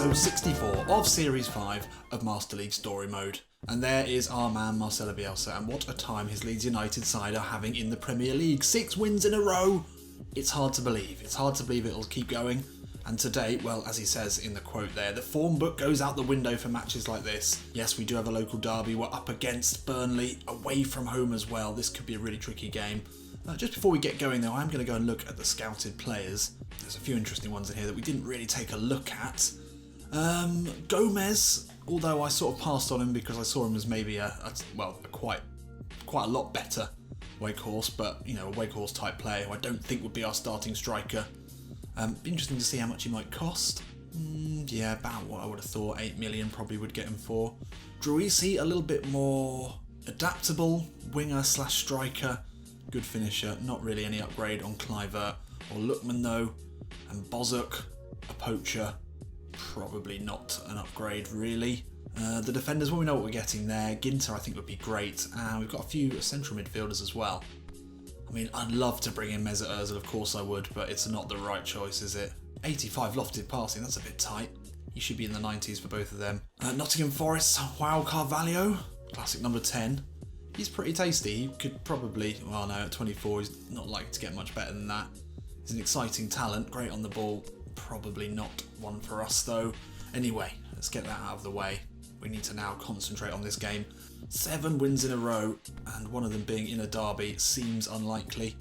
episode 64 of Series 5 of Master League Story Mode. And there is our man Marcelo Bielsa, and what a time his Leeds United side are having in the Premier League. 6 wins in a row! It's hard to believe. It's hard to believe it'll keep going. And today, well, as he says in the quote there, the form book goes out the window for matches like this. Yes, we do have a local derby. We're up against Burnley, away from home as well. This could be a really tricky game. Just before we get going though, I'm going to go and look at the scouted players. There's a few interesting ones in here that we didn't really take a look at. Gomez, although I sort of passed on him because I saw him as maybe a quite a lot better Wakehorse, but you know, a Wakehorse type player who I don't think would be our starting striker. Be interesting to see how much he might cost. Yeah, about what I would have thought. 8 million probably would get him for. Druisi, a little bit more adaptable, winger slash striker, good finisher. Not really any upgrade on Kluivert or Lookman though. And Bozuk, a poacher, probably not an upgrade really. The defenders, well, we know what we're getting there. Ginter I think would be great, and we've got a few central midfielders as well. I mean, I'd love to bring in Mesut Ozil, of course I would, but it's not the right choice, is it? 85 lofted passing, that's a bit tight. He should be in the 90s for both of them. Nottingham Forest, João Carvalho, classic number 10. He's pretty tasty. He could probably, well no, at 24 he's not likely to get much better than that. He's an exciting talent, great on the ball. Probably not one for us though. Anyway, let's get that out of the way. We need to now concentrate on this game. 7 wins in a row, and one of them being in a derby seems unlikely.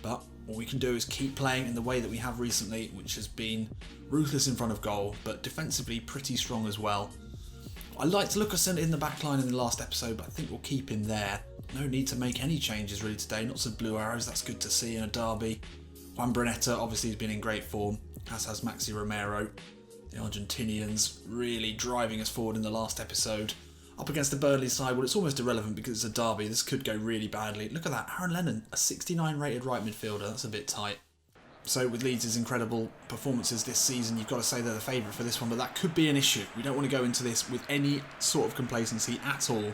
But what we can do is keep playing in the way that we have recently, which has been ruthless in front of goal, but defensively pretty strong as well. I liked Lucasen in the back line in the last episode, but I think we'll keep him there. No need to make any changes really today. Lots of blue arrows, that's good to see in a derby. Juan Brunetta obviously has been in great form, as has Maxi Romero. The Argentinians really driving us forward in the last episode. Up against the Burnley side, well, it's almost irrelevant because it's a derby. This could go really badly. Look at that, Aaron Lennon, a 69 rated right midfielder. That's a bit tight. So with Leeds' incredible performances this season, you've got to say they're the favourite for this one, but that could be an issue. We don't want to go into this with any sort of complacency at all. And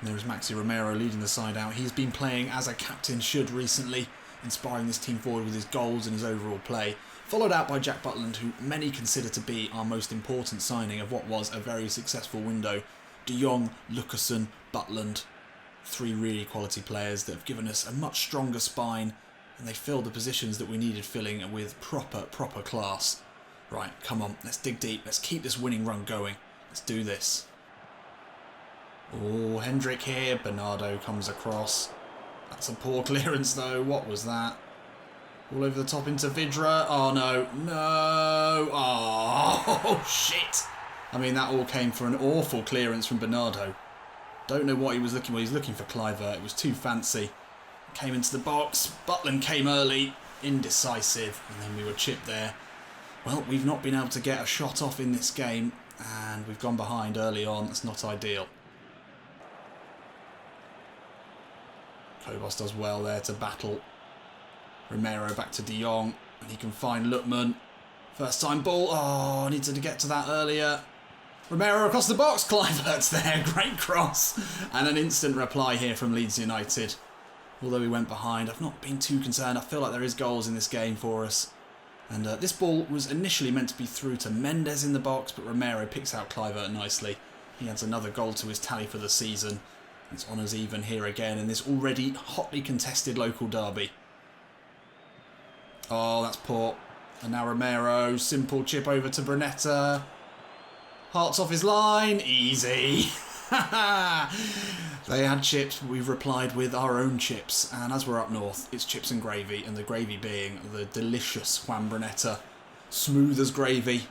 there is Maxi Romero leading the side out. He's been playing as a captain should recently, inspiring this team forward with his goals and his overall play. Followed out by Jack Butland, who many consider to be our most important signing of what was a very successful window. De Jong, Lucasen, Butland, 3 really quality players that have given us a much stronger spine, and they filled the positions that we needed filling with proper class. Right, come on, let's dig deep, let's keep this winning run going. Let's do this. Oh, Hendrick here, Bernardo comes across. That's a poor clearance though, what was that? All over the top into Vidra. Oh no, no, oh shit. I mean, that all came for an awful clearance from Bernardo. Don't know what he was looking for. He's looking for Kluivert. It was too fancy. Came into the box. Butland came early. Indecisive. And then we were chipped there. Well, we've not been able to get a shot off in this game. And we've gone behind early on. That's not ideal. Kobos does well there to battle Romero back to De Jong. And he can find Lookman. First time ball. Oh, I needed to get to that earlier. Romero across the box, Kluivert's there, great cross. And an instant reply here from Leeds United. Although we went behind, I've not been too concerned. I feel like there is goals in this game for us. And this ball was initially meant to be through to Mendes in the box, but Romero picks out Kluivert nicely. He adds another goal to his tally for the season. It's honours even here again in this already hotly contested local derby. Oh, that's poor. And now Romero, simple chip over to Brunetta. Hearts off his line, easy. They had chips, we've replied with our own chips. And as we're up north, it's chips and gravy, and the gravy being the delicious Juan Brunetta. Smooth as gravy.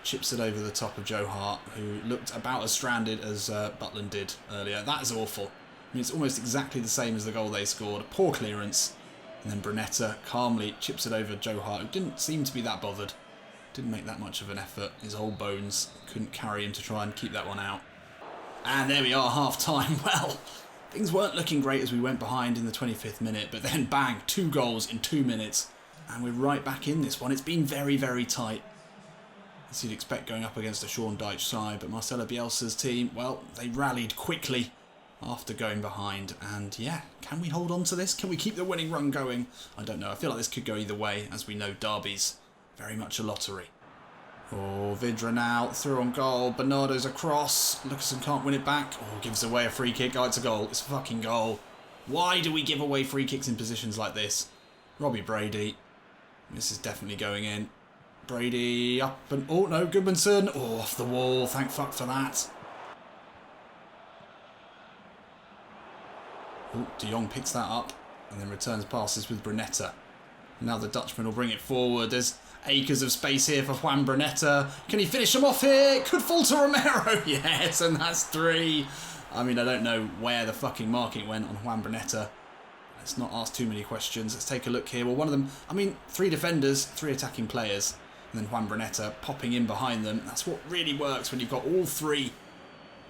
Chips it over the top of Joe Hart, who looked about as stranded as Butland did earlier. That is awful. I mean, it's almost exactly the same as the goal they scored. Poor clearance. And then Brunetta calmly chips it over Joe Hart, who didn't seem to be that bothered. Didn't make that much of an effort. His old bones couldn't carry him to try and keep that one out. And there we are, half time. Well, things weren't looking great as we went behind in the 25th minute, but then bang, 2 goals in 2 minutes. And we're right back in this one. It's been very, very tight, as you'd expect going up against a Sean Dyche side. But Marcelo Bielsa's team, well, they rallied quickly after going behind. And yeah, can we hold on to this? Can we keep the winning run going? I don't know. I feel like this could go either way. As we know, derbies, very much a lottery. Oh, Vidra now through on goal. Bernardo's across. Lucasen can't win it back. Oh, gives away a free kick. Oh, it's a goal. It's a fucking goal. Why do we give away free kicks in positions like this? Robbie Brady. This is definitely going in. Brady up and... Oh, no, Goodmanson. Oh, off the wall. Thank fuck for that. Oh, De Jong picks that up and then returns passes with Brunetta. Now the Dutchman will bring it forward. There's acres of space here for Juan Brunetta. Can he finish him off here? Could fall to Romero. Yes, and that's 3. I mean, I don't know where the fucking marking went on Juan Brunetta. Let's not ask too many questions. Let's take a look here. Well, one of them... I mean, 3 defenders, 3 attacking players. And then Juan Brunetta popping in behind them. That's what really works when you've got all 3.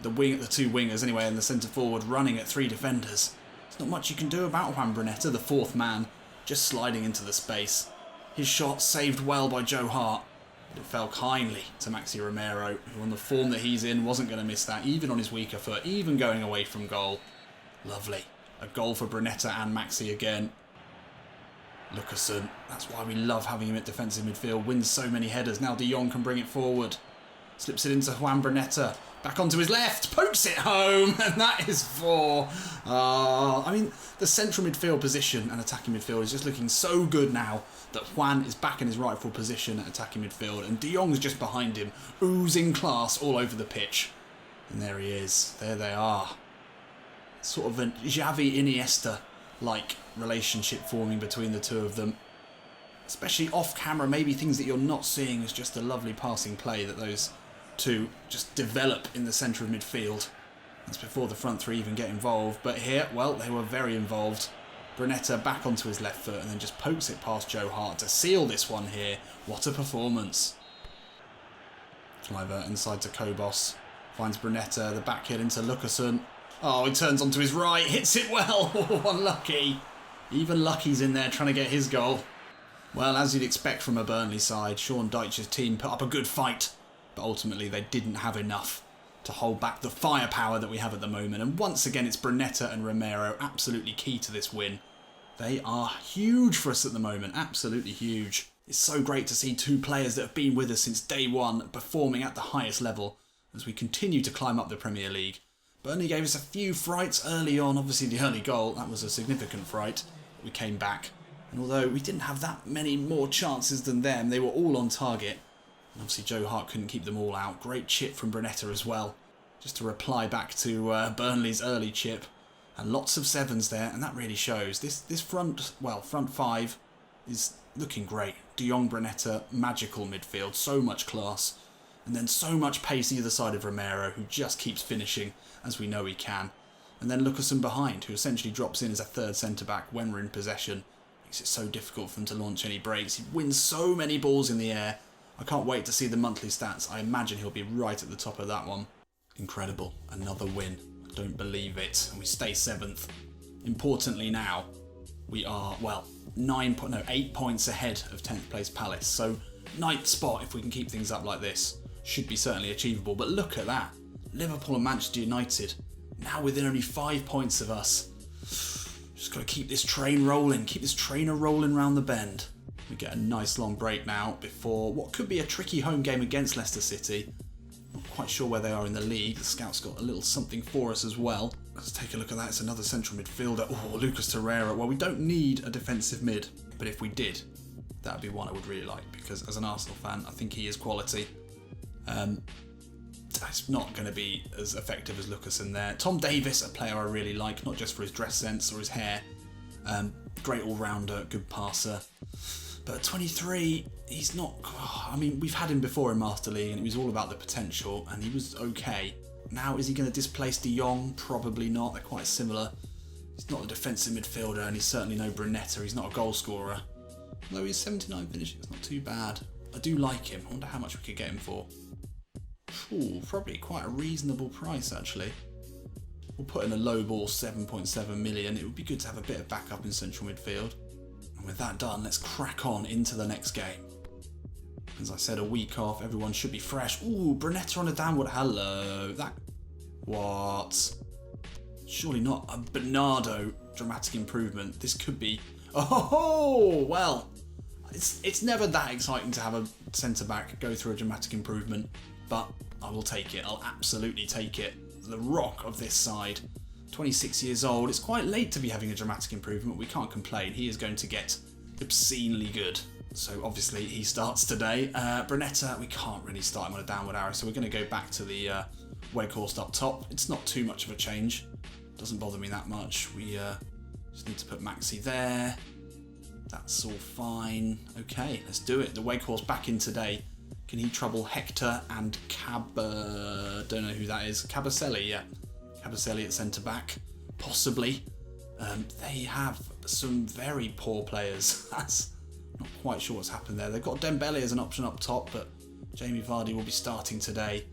The 2 wingers, anyway, and the centre forward running at 3 defenders. There's not much you can do about Juan Brunetta, the 4th man. Just sliding into the space. His shot saved well by Joe Hart, but it fell kindly to Maxi Romero, who on the form that he's in wasn't going to miss that, even on his weaker foot, even going away from goal. Lovely. A goal for Brunetta and Maxi again. Lucasen, that's why we love having him at defensive midfield, wins so many headers. Now De Jong can bring it forward. Slips it into Juan Brunetta. Back onto his left, pokes it home, and that is 4. I mean, the central midfield position and attacking midfield is just looking so good now that Juan is back in his rightful position at attacking midfield, and De Jong's just behind him, oozing class all over the pitch. And there he is. There they are. Sort of a Xavi Iniesta-like relationship forming between the two of them. Especially off camera, maybe things that you're not seeing is just a lovely passing play that those two just develop in the centre of midfield. That's before the front 3 even get involved. But here, well, they were very involved. Brunetta back onto his left foot and then just pokes it past Joe Hart to seal this one here. What a performance. Cliver inside to Kobos. Finds Brunetta, the back heel into Lucasen. Oh, he turns onto his right, hits it well. Oh, unlucky. Even Lucky's in there trying to get his goal. Well, as you'd expect from a Burnley side, Sean Dyche's team put up a good fight. But ultimately they didn't have enough to hold back the firepower that we have at the moment. And once again, it's Brunetta and Romero absolutely key to this win. They are huge for us at the moment, absolutely huge. It's so great to see 2 players that have been with us since day 1 performing at the highest level as we continue to climb up the Premier League. Burnley gave us a few frights early on, obviously the early goal, that was a significant fright. We came back, and although we didn't have that many more chances than them, they were all on target. Obviously Joe Hart couldn't keep them all out. Great chip from Brunetta as well. Just to reply back to Burnley's early chip. And lots of 7s there, and that really shows. This front 5 is looking great. De Jong, Brunetta, magical midfield. So much class. And then so much pace either side of Romero, who just keeps finishing, as we know he can. And then Lucasen behind, who essentially drops in as a 3rd centre-back when we're in possession. Makes it so difficult for him to launch any breaks. He wins so many balls in the air. I can't wait to see the monthly stats. I imagine he'll be right at the top of that one. Incredible. Another win. I don't believe it. And we stay 7th. Importantly now, we are, well, 8 points ahead of 10th place Palace. So 9th spot, if we can keep things up like this, should be certainly achievable. But look at that. Liverpool and Manchester United, now within only 5 points of us. Just got to keep this train rolling. Keep this trainer rolling round the bend. We get a nice long break now before what could be a tricky home game against Leicester City. Not quite sure where they are in the league. The scouts got a little something for us as well. Let's take a look at that. It's another central midfielder. Oh, Lucas Torreira. Well, we don't need a defensive mid, but if we did, that would be one I would really like, because as an Arsenal fan, I think he is quality. It's not going to be as effective as Lucasen there. Tom Davis, a player I really like, not just for his dress sense or his hair. Great all-rounder, good passer. But at 23, he's not... I mean, we've had him before in Master League and it was all about the potential and he was okay. Now, is he going to displace De Jong? Probably not. They're quite similar. He's not a defensive midfielder and he's certainly no Brunetta. He's not a goal scorer. Although he's 79 finishing, it's not too bad. I do like him. I wonder how much we could get him for. Ooh, probably quite a reasonable price, actually. We'll put in a low ball 7.7 million. It would be good to have a bit of backup in central midfield. And with that done, let's crack on into the next game. As I said, a week off, everyone should be fresh. Ooh, Brunetta on a downward. Hello. That... What? Surely not a Bernardo dramatic improvement. This could be... Oh, well. It's never that exciting to have a centre-back go through a dramatic improvement, but I will take it. I'll absolutely take it. The rock of this side, 26 years old. It's quite late to be having a dramatic improvement. We can't complain. He is going to get obscenely good. So obviously he starts today. Brunetta, we can't really start him on a downward arrow, so we're going to go back to the Weghorst up top. It's not too much of a change. Doesn't bother me that much. We just need to put Maxi there. That's all fine. Okay, let's do it. The Weghorst back in today. Can he trouble Hector and don't know who that is. Cabaselli, yeah. Cabaselli at centre-back. Possibly. They have some very poor players. That's not quite sure what's happened there. They've got Dembele as an option up top, but Jamie Vardy will be starting today.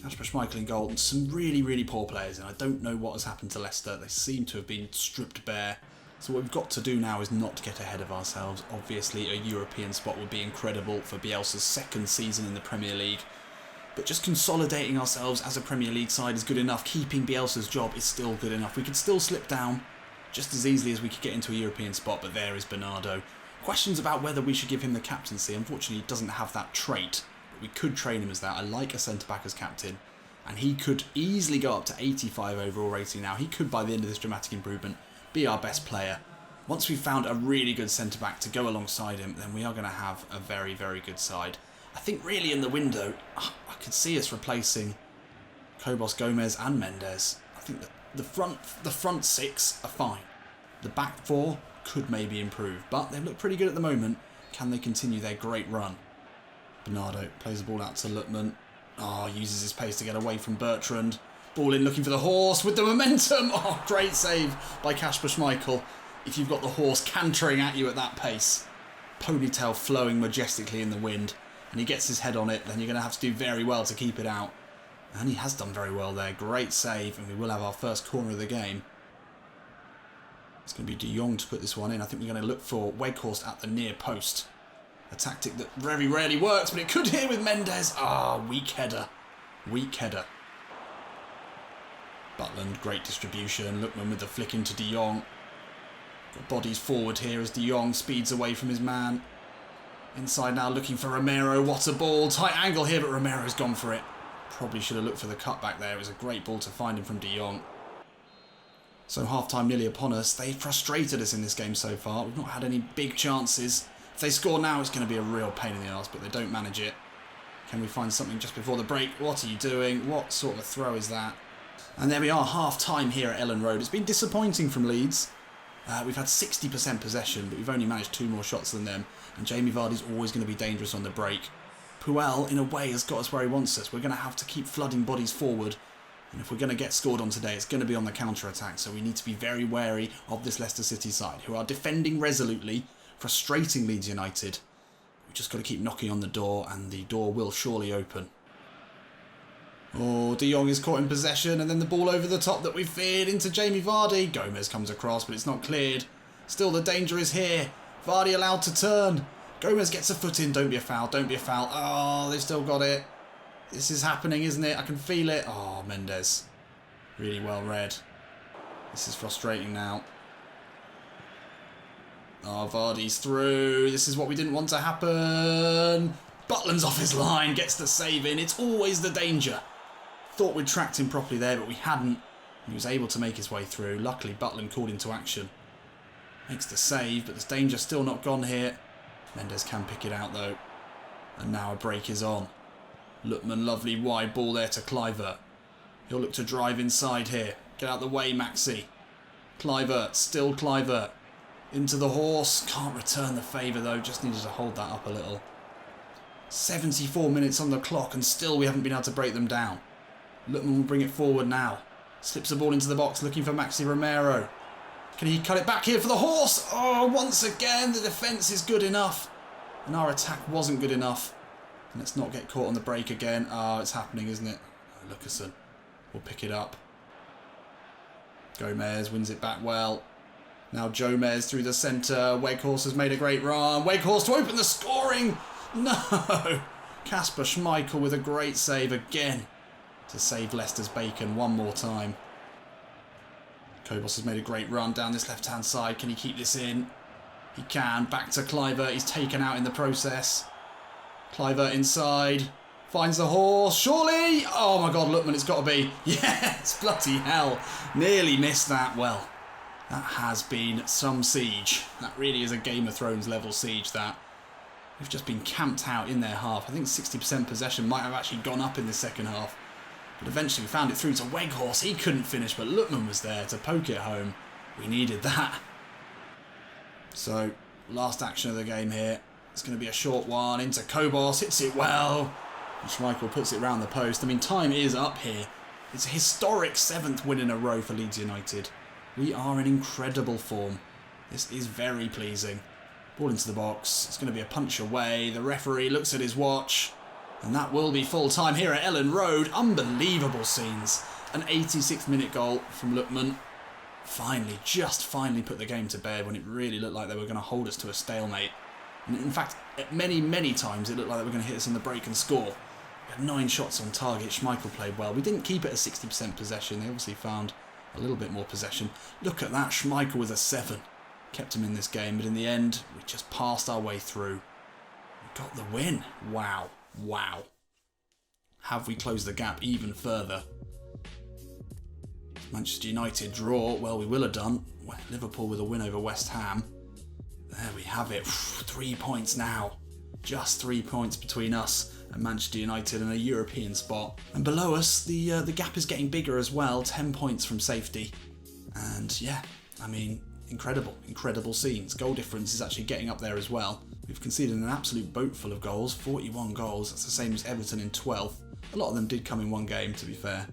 Kasper Schmeichel in goal. And some really, really poor players, and I don't know what has happened to Leicester. They seem to have been stripped bare. So what we've got to do now is not get ahead of ourselves. Obviously, a European spot would be incredible for Bielsa's second season in the Premier League. But just consolidating ourselves as a Premier League side is good enough. Keeping Bielsa's job is still good enough. We could still slip down just as easily as we could get into a European spot, but there is Bernardo. Questions about whether we should give him the captaincy. Unfortunately, he doesn't have that trait, but we could train him as that. I like a centre-back as captain, and he could easily go up to 85 overall rating now. He could, by the end of this dramatic improvement, be our best player. Once we've found a really good centre-back to go alongside him, then we are going to have a very, very good side. I think really in the window, I could see us replacing Kobos, Gomez and Mendes. I think that the front six are fine. The back four could maybe improve, but they look pretty good at the moment. Can they continue their great run? Bernardo plays the ball out to Lutman. Uses his pace to get away from Bertrand. Ball in looking for the horse with the momentum. Great save by Kasper Schmeichel. If you've got the horse cantering at you at that pace. Ponytail flowing majestically in the wind. And he gets his head on it, then you're going to have to do very well to keep it out. And he has done very well there. Great save, and we will have our first corner of the game. It's going to be De Jong to put this one in. I think we're going to look for Weghorst at the near post. A tactic that very rarely works, but it could here with Mendes. Weak header. Weak header. Butland, great distribution. Lookman with the flick into De Jong. Got bodies forward here as De Jong speeds away from his man. Inside now looking for Romero. What a ball. Tight angle here, but Romero's gone for it. Probably should have looked for the cutback there. It was a great ball to find him from De Jong. So half-time nearly upon us. They've frustrated us in this game so far. We've not had any big chances. If they score now, it's going to be a real pain in the arse, but they don't manage it. Can we find something just before the break? What are you doing? What sort of a throw is that? And there we are, half-time here at Ellen Road. It's been disappointing from Leeds. We've had 60% possession, but we've only managed 2 more shots than them. And Jamie Vardy's always going to be dangerous on the break. Puel, in a way, has got us where he wants us. We're going to have to keep flooding bodies forward. And if we're going to get scored on today, it's going to be on the counter-attack. So we need to be very wary of this Leicester City side, who are defending resolutely, frustrating Leeds United. We've just got to keep knocking on the door, and the door will surely open. De Jong is caught in possession, and then the ball over the top that we feared into Jamie Vardy. Gomez comes across, but it's not cleared. Still, the danger is here. Vardy allowed to turn. Gomez gets a foot in. Don't be a foul. Don't be a foul. They've still got it. This is happening, isn't it? I can feel it. Mendes. Really well read. This is frustrating now. Vardy's through. This is what we didn't want to happen. Butland's off his line. Gets the save in. It's always the danger. Thought we'd tracked him properly there, but we hadn't. He was able to make his way through. Luckily, Butland called into action. Makes the save, but the danger's still not gone here. Mendes can pick it out, though. And now a break is on. Lutman, lovely wide ball there to Kluivert. He'll look to drive inside here. Get out the way, Maxi. Kluivert, still Kluivert. Into the horse. Can't return the favour, though. Just needed to hold that up a little. 74 minutes on the clock, and still we haven't been able to break them down. Lutman will bring it forward now. Slips the ball into the box, looking for Maxi Romero. Can he cut it back here for the horse? Once again, the defence is good enough. And our attack wasn't good enough. And let's not get caught on the break again. It's happening, isn't it? Lucasen will pick it up. Gomez wins it back well. Now Jomez through the centre. Weghorst has made a great run. Weghorst to open the scoring. No! Kasper Schmeichel with a great save again to save Leicester's bacon one more time. Kobos has made a great run down this left-hand side. Can he keep this in? He can. Back to Kluivert. He's taken out in the process. Kluivert inside. Finds the horse. Surely! Oh my God, Lookman, it's got to be. Yes! Bloody hell. Nearly missed that. Well, that has been some siege. That really is a Game of Thrones level siege, that. We've just been camped out in their half. I think 60% possession might have actually gone up in the second half. But eventually we found it through to Weghorst. He couldn't finish, but Lookman was there to poke it home. We needed that. So, last action of the game here. It's going to be a short one into Kobos. Hits it well. And Schmeichel puts it round the post. I mean, time is up here. It's a historic 7th win in a row for Leeds United. We are in incredible form. This is very pleasing. Ball into the box. It's going to be a punch away. The referee looks at his watch. And that will be full time here at Ellen Road. Unbelievable scenes. An 86th minute goal from Lookman. Finally, just finally put the game to bed when it really looked like they were going to hold us to a stalemate. And in fact, many, many times it looked like they were going to hit us in the break and score. We had 9 shots on target. Schmeichel played well. We didn't keep it at 60% possession. They obviously found a little bit more possession. Look at that. Schmeichel with a 7. Kept him in this game, but in the end, we just passed our way through. We got the win. Wow. Wow. Have we closed the gap even further? Manchester United draw. Well, we will have done. Liverpool with a win over West Ham. There we have it. 3 points now. Just 3 points between us and Manchester United in a European spot. And below us, the gap is getting bigger as well. 10 points from safety. And yeah, I mean, incredible scenes. Goal difference is actually getting up there as well. We've conceded an absolute boatful of goals, 41 goals. That's the same as Everton in 12th. A lot of them did come in one game, to be fair.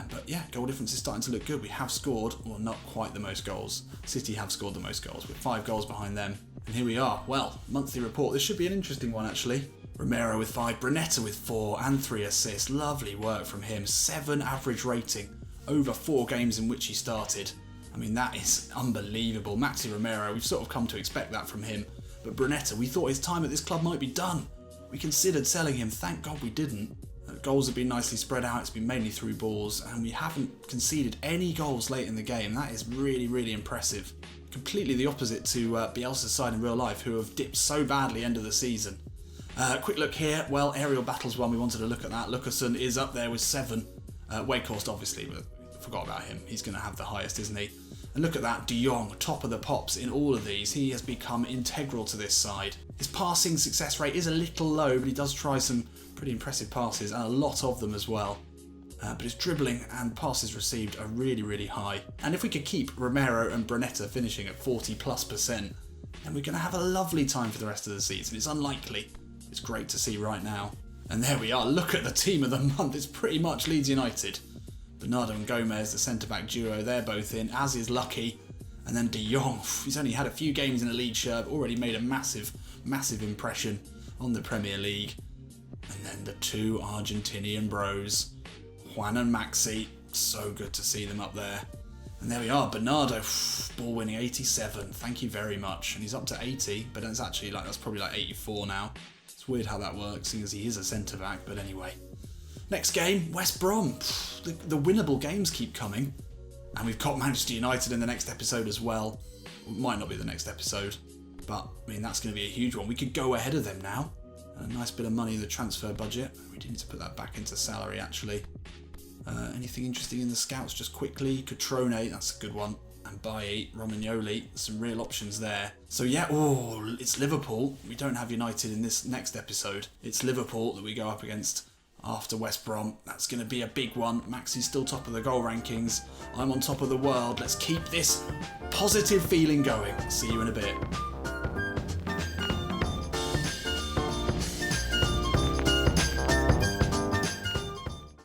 But yeah, goal difference is starting to look good. We have scored, well, not quite the most goals. City have scored the most goals. We're 5 goals behind them. And here we are. Well, monthly report. This should be an interesting one, actually. Romero with 5, Brunetta with 4 and 3 assists. Lovely work from him. 7 average rating over 4 games in which he started. I mean, that is unbelievable. Maxi Romero, we've sort of come to expect that from him. But Brunetta, we thought his time at this club might be done. We considered selling him. Thank God we didn't. Goals have been nicely spread out. It's been mainly through balls. And we haven't conceded any goals late in the game. That is really, really impressive. Completely the opposite to Bielsa's side in real life, who have dipped so badly end of the season. Quick look here. Well, aerial battles one. We wanted to look at that. Lucassen is up there with 7. Weghorst, obviously, but forgot about him. He's going to have the highest, isn't he? And look at that, De Jong, top of the pops in all of these. He has become integral to this side. His passing success rate is a little low, but he does try some pretty impressive passes, and a lot of them as well. But his dribbling and passes received are really, really high. And if we could keep Romero and Brunetta finishing at 40+%, then we're going to have a lovely time for the rest of the season. It's unlikely. It's great to see right now. And there we are. Look at the team of the month. It's pretty much Leeds United. Bernardo and Gomez, the centre-back duo, they're both in, as is Lucky. And then De Jong, he's only had a few games in a Leeds shirt, already made a massive, massive impression on the Premier League. And then the 2 Argentinian bros, Juan and Maxi, so good to see them up there. And there we are, Bernardo, ball winning 87, thank you very much. And he's up to 80, but it's actually that's probably like 84 now. It's weird how that works, seeing as he is a centre-back, but anyway. Next game, West Brom. The winnable games keep coming. And we've got Manchester United in the next episode as well. It might not be the next episode, but I mean, that's going to be a huge one. We could go ahead of them now. A nice bit of money in the transfer budget. We do need to put that back into salary, actually. Anything interesting in the scouts, just quickly? Catrone, that's a good one. And Bailly, Romagnoli, some real options there. So yeah, it's Liverpool. We don't have United in this next episode. It's Liverpool that we go up against after West Brom. That's going to be a big one. Maxi's still top of the goal rankings. I'm on top of the world. Let's keep this positive feeling going. See you in a bit.